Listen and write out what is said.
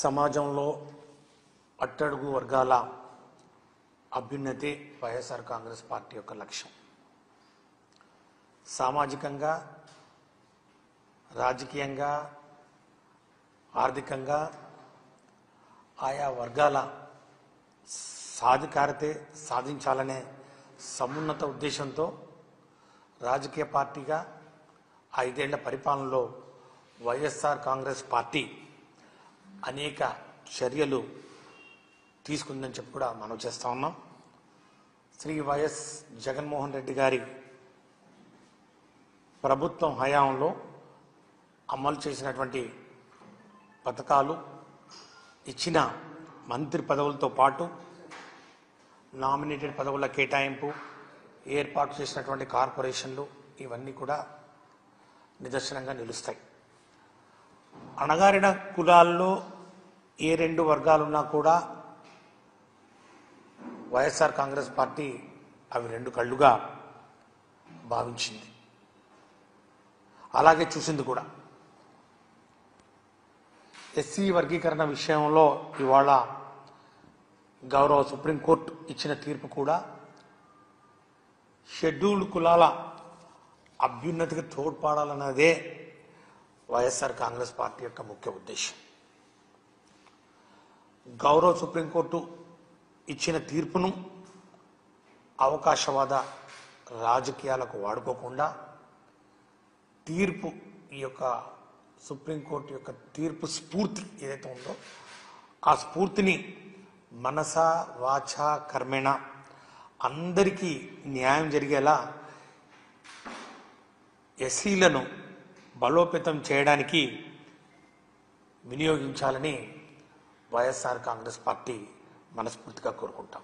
సమాజంలో అట్టడుగు వర్గాల అభ్యున్నతి వైఎస్ఆర్ కాంగ్రెస్ పార్టీ యొక్క లక్ష్యం. సామాజికంగా, రాజకీయంగా, ఆర్థికంగా ఆయా వర్గాల సాధికారతే సాధించాలనే సమున్నత ఉద్దేశంతో రాజకీయ పార్టీగా 5 ఏళ్ల పరిపాలనలో వైఎస్ఆర్ కాంగ్రెస్ పార్టీ అనేక చర్యలు తీసుకుందని చెప్పి కూడా మనం చేస్తూ ఉన్నాం. శ్రీ వైఎస్ జగన్మోహన్ రెడ్డి గారి ప్రభుత్వం హయాంలో అమలు చేసినటువంటి పథకాలు, ఇచ్చిన మంత్రి పదవులతో పాటు నామినేటెడ్ పదవుల కేటాయింపు, ఏర్పాటు చేసినటువంటి కార్పొరేషన్లు ఇవన్నీ కూడా నిదర్శనంగా నిలుస్తాయి. అణగారిన కులాల్లో ఏ 2 వర్గాలున్నా కూడా వైఎస్ఆర్ కాంగ్రెస్ పార్టీ అవి 2 కళ్ళుగా భావించింది, అలాగే చూసింది కూడా. ఎస్సీ వర్గీకరణ విషయంలో ఇవాళ గౌరవ సుప్రీంకోర్టు ఇచ్చిన తీర్పు కూడా షెడ్యూల్డ్ కులాల అభ్యున్నతికి తోడ్పడాలన్నదే వైఎస్ఆర్ కాంగ్రెస్ పార్టీ యొక్క ముఖ్య ఉద్దేశం. గౌరవ సుప్రీంకోర్టు ఇచ్చిన తీర్పును అవకాశవాద రాజకీయాలకు వాడుకోకుండా తీర్పు, ఈ యొక్క సుప్రీంకోర్టు యొక్క తీర్పు స్ఫూర్తి ఏదైతే ఉందో ఆ స్ఫూర్తిని మనస వాచ కర్మేణ అందరికీ న్యాయం జరిగేలా ఎస్సీలను బలోపేతం చేయడానికి వినియోగించాలని వైఎస్ఆర్ కాంగ్రెస్ పార్టీ మనస్ఫూర్తిగా కోరుకుంటాం.